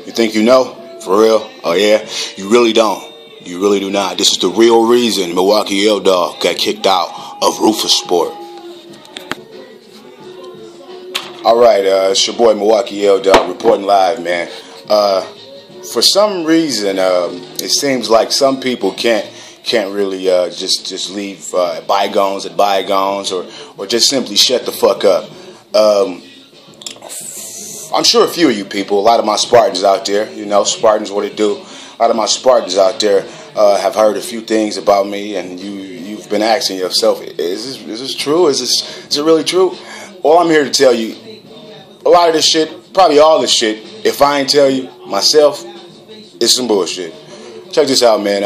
You think you know? For real? Oh yeah? You really don't. You really do not. This is the real reason Milwaukee L-Dogg got kicked out of Roufusport. Alright, it's your boy Milwaukee L-Dogg reporting live, man. For some reason, it seems like some people can't really just leave bygones at bygones or just simply shut the fuck up. I'm sure a few of you people, a lot of my Spartans out there, you know, Spartans, what it do. A lot of my Spartans out there have heard a few things about me, and you've been asking yourself, is this true? Is it really true? Well, I'm here to tell you, a lot of this shit, probably all this shit, if I ain't tell you myself, it's some bullshit. Check this out, man.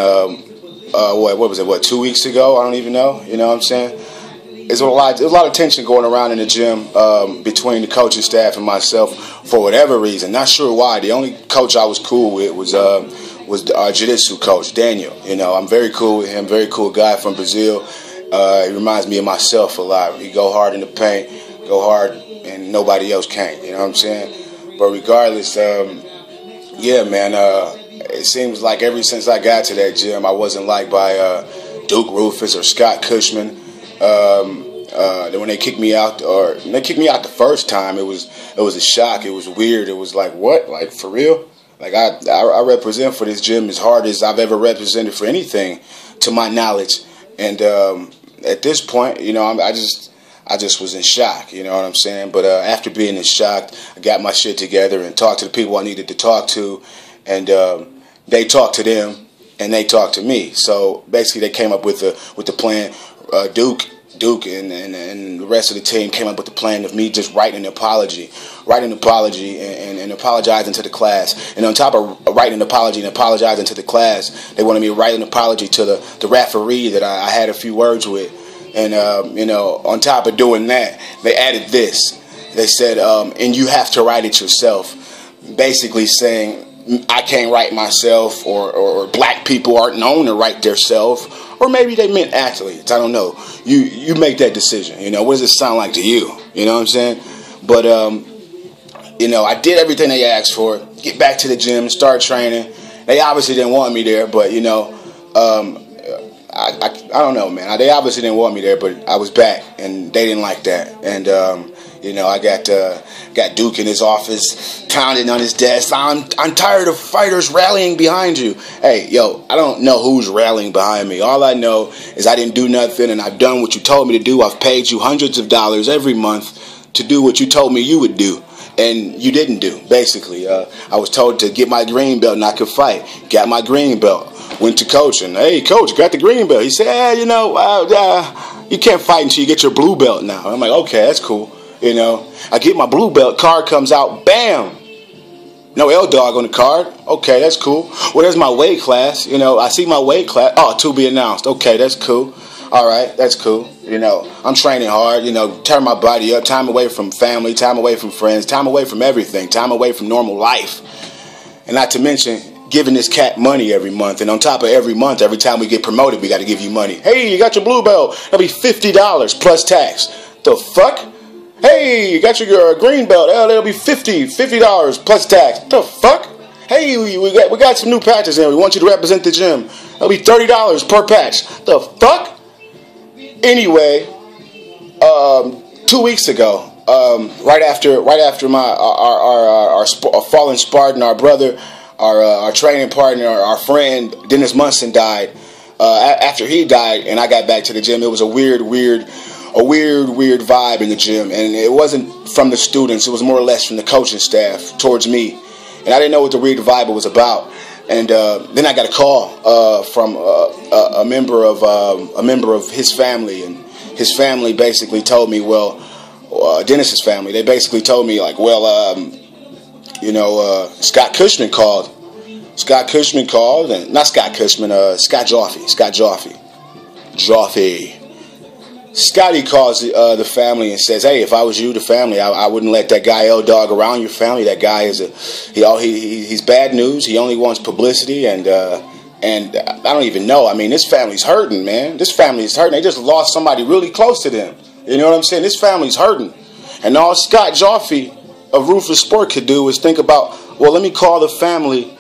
What was it? 2 weeks ago? I don't even know. You know what I'm saying? There's a lot of tension going around in the gym between the coaching staff and myself for whatever reason. Not sure why. The only coach I was cool with was our jiu-jitsu coach, Daniel. You know, I'm very cool with him. Very cool guy from Brazil. He reminds me of myself a lot. He go hard in the paint, go hard, and nobody else can't. You know what I'm saying? But regardless, yeah, man. It seems like ever since I got to that gym, I wasn't liked by Duke Rufus or Scott Cushman. When they kicked me out, the first time, it was a shock. It was weird. It was like, what? Like, for real? Like, I represent for this gym as hard as I've ever represented for anything, to my knowledge. And at this point, you know, I just was in shock. You know what I'm saying? But after being in shock, I got my shit together and talked to the people I needed to talk to, and they talked to them and they talked to me. So basically, they came up with the plan. Duke and the rest of the team came up with the plan of me just writing an apology and apologizing to the class. And on top of writing an apology and apologizing to the class, they wanted me to write an apology to the referee that I had a few words with. And, you know, on top of doing that, they added this. They said, and you have to write it yourself, basically saying I can't write myself, or black people aren't known to write themselves. Or maybe they meant athletes. I don't know. You make that decision. You know, what does it sound like to you? You know what I'm saying? But, you know, I did everything they asked for. Get back to the gym, start training. They obviously didn't want me there, but, you know, I don't know, man. They obviously didn't want me there, but I was back, and they didn't like that. And, you know, I got Duke in his office, pounding on his desk. I'm tired of fighters rallying behind you. Hey, yo, I don't know who's rallying behind me. All I know is I didn't do nothing, and I've done what you told me to do. I've paid you hundreds of dollars every month to do what you told me you would do, and you didn't do, basically. I was told to get my green belt and I could fight. Got my green belt. Went to coach, and, hey, coach, got the green belt. He said, hey, you know, you can't fight until you get your blue belt now. I'm like, okay, that's cool. You know, I get my blue belt, card comes out, bam! No L-Dogg on the card. Okay, that's cool. Well, there's my weight class. You know, I see my weight class. Oh, to be announced. Okay, that's cool. All right, that's cool. You know, I'm training hard, you know, turn my body up, time away from family, time away from friends, time away from everything, time away from normal life. And not to mention giving this cat money every month. And on top of every month, every time we get promoted, we got to give you money. Hey, you got your blue belt. That'll be $50 plus tax. The fuck? Hey, you got your green belt. Oh, that'll be $50 plus tax. The fuck? Hey, we got some new patches in. We want you to represent the gym. That'll be $30 per patch. The fuck? Anyway, 2 weeks ago, right after our fallen Spartan, our brother, our training partner, our friend Dennis Munson died. After he died, and I got back to the gym, it was a weird vibe in the gym, and it wasn't from the students. It was more or less from the coaching staff towards me, and I didn't know what the weird vibe was about. And then I got a call from a member of his family, and his family basically told me, well, Dennis's family, they basically told me, like, well, you know, Scott Cushman called. Scott Cushman called, and not Scott Cushman, Scott Joffe. Scotty calls the family and says, hey, if I was you, the family, I wouldn't let that guy L-Dogg around your family. That guy is he's bad news. He only wants publicity, and I don't even know. I mean, this family's hurting, man. This family's hurting. They just lost somebody really close to them. You know what I'm saying? This family's hurting. And all Scott Joffe of Roufusport could do is think about well, let me call the family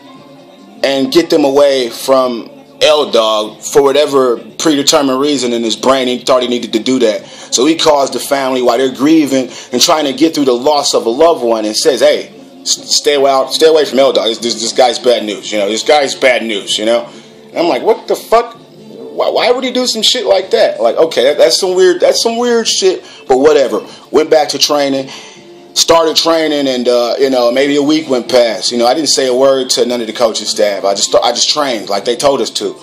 and get them away from L-Dogg for whatever predetermined reason in his brain. He thought he needed to do that. So he calls the family while they're grieving and trying to get through the loss of a loved one and says, hey, stay away from L-Dogg. This guy's bad news. This guy's bad news, And I'm like, what the fuck? Why would he do some shit like that? Like, okay, that's some weird shit, but whatever. Went back to training. Started training, and maybe a week went past. I didn't say a word to none of the coaching staff. I just trained like they told us to.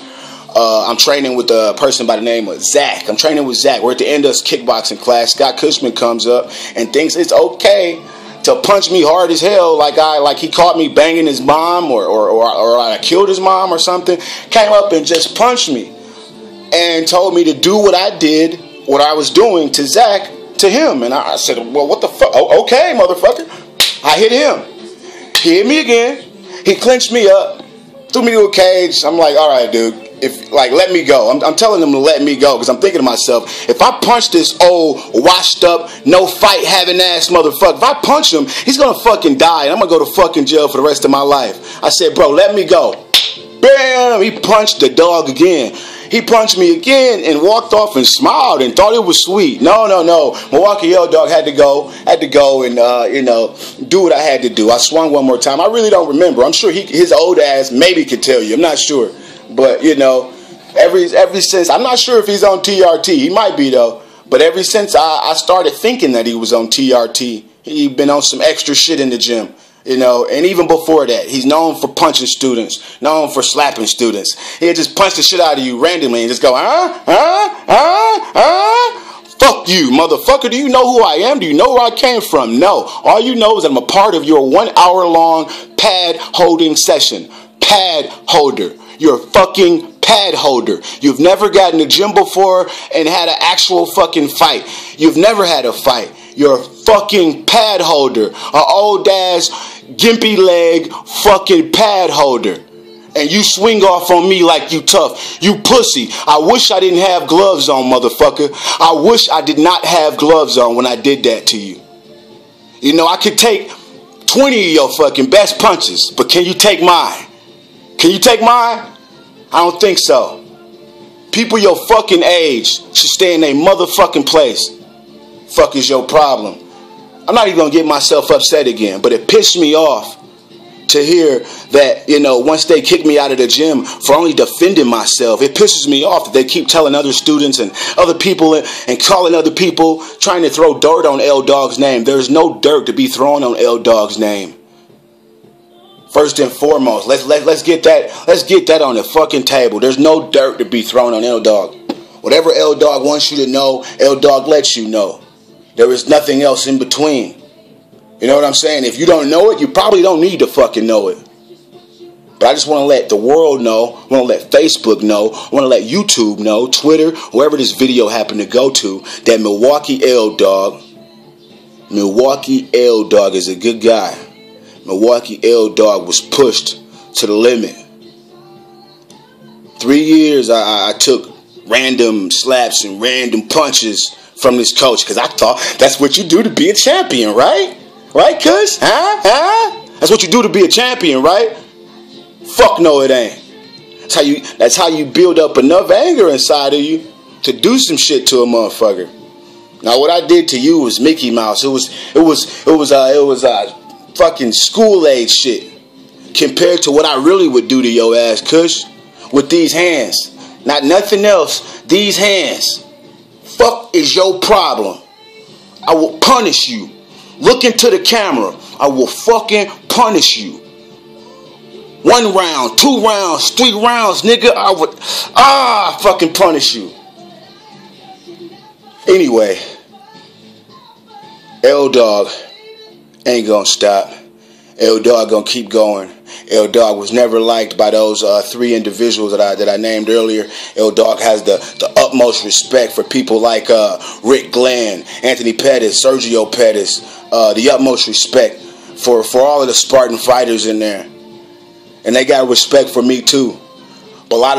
I'm training with a person by the name of Zach. I'm training with Zach. We're at the end of this kickboxing class. Scott Cushman comes up and thinks it's okay to punch me hard as hell, like he caught me banging his mom, or I killed his mom or something. Came up and just punched me, and told me to do what I was doing to Zach. To him, and I said, well, what the fuck? Oh, okay, motherfucker. I hit him. He hit me again. He clinched me up, threw me to a cage. I'm like, all right, dude, let me go. I'm telling him to let me go, because I'm thinking to myself, if I punch this old, washed up, no fight having ass motherfucker, if I punch him, he's gonna fucking die, and I'm gonna go to fucking jail for the rest of my life. I said, bro, let me go. Bam! He punched the dog again. He punched me again and walked off and smiled and thought it was sweet. No. Milwaukee L-Dogg had to go and do what I had to do. I swung one more time. I really don't remember. I'm sure his old ass maybe could tell you. I'm not sure. But, ever since, I'm not sure if he's on TRT. He might be, though. But ever since I started thinking that he was on TRT, he'd been on some extra shit in the gym. And even before that, he's known for punching students, known for slapping students. He'll just punch the shit out of you randomly and just go, fuck you, motherfucker. Do you know who I am? Do you know where I came from? No. All you know is that I'm a part of your 1 hour long pad holding session. Pad holder. You're a fucking pad holder. You've never gotten to the gym before and had an actual fucking fight. You've never had a fight. You're a fucking pad holder. An old ass gimpy leg fucking pad holder. And you swing off on me like you tough. You pussy. I wish I didn't have gloves on, motherfucker. I wish I did not have gloves on when I did that to you. I could take 20 of your fucking best punches, but can you take mine? Can you take mine? I don't think so. People your fucking age should stay in their motherfucking place. Fuck is your problem? I'm not even gonna get myself upset again, but it pissed me off to hear that, once they kick me out of the gym for only defending myself, it pisses me off that they keep telling other students and other people and calling other people, trying to throw dirt on L-Dogg's name. There's no dirt to be thrown on L-Dogg's name. First and foremost, let's get that on the fucking table. There's no dirt to be thrown on L-Dogg. Whatever L-Dogg wants you to know, L-Dogg lets you know. There is nothing else in between. You know what I'm saying? If you don't know it, you probably don't need to fucking know it. But I just want to let the world know, I want to let Facebook know, I want to let YouTube know, Twitter, wherever this video happened to go to, that Milwaukee L-Dogg is a good guy. Milwaukee L-Dogg was pushed to the limit. 3 years I took random slaps and random punches from this coach, because I thought that's what you do to be a champion, right? Right, cuz? That's what you do to be a champion, right? Fuck no, it ain't. That's how you build up enough anger inside of you to do some shit to a motherfucker. Now, what I did to you was Mickey Mouse. It was fucking school age shit compared to what I really would do to your ass, cuz, with these hands. Not nothing else. These hands. Fuck is your problem? I will punish you. Look into the camera. I will fucking punish you. 1 round, 2 rounds, 3 rounds, nigga. I would fucking punish you. Anyway, L-Dogg ain't gonna stop. L-Dogg gonna keep going. L-Dogg was never liked by those 3 individuals that I named earlier. L-Dogg has the utmost respect for people like Rick Glenn, Anthony Pettis, Sergio Pettis. The utmost respect for all of the Spartan fighters in there. And they got respect for me too. But a lot of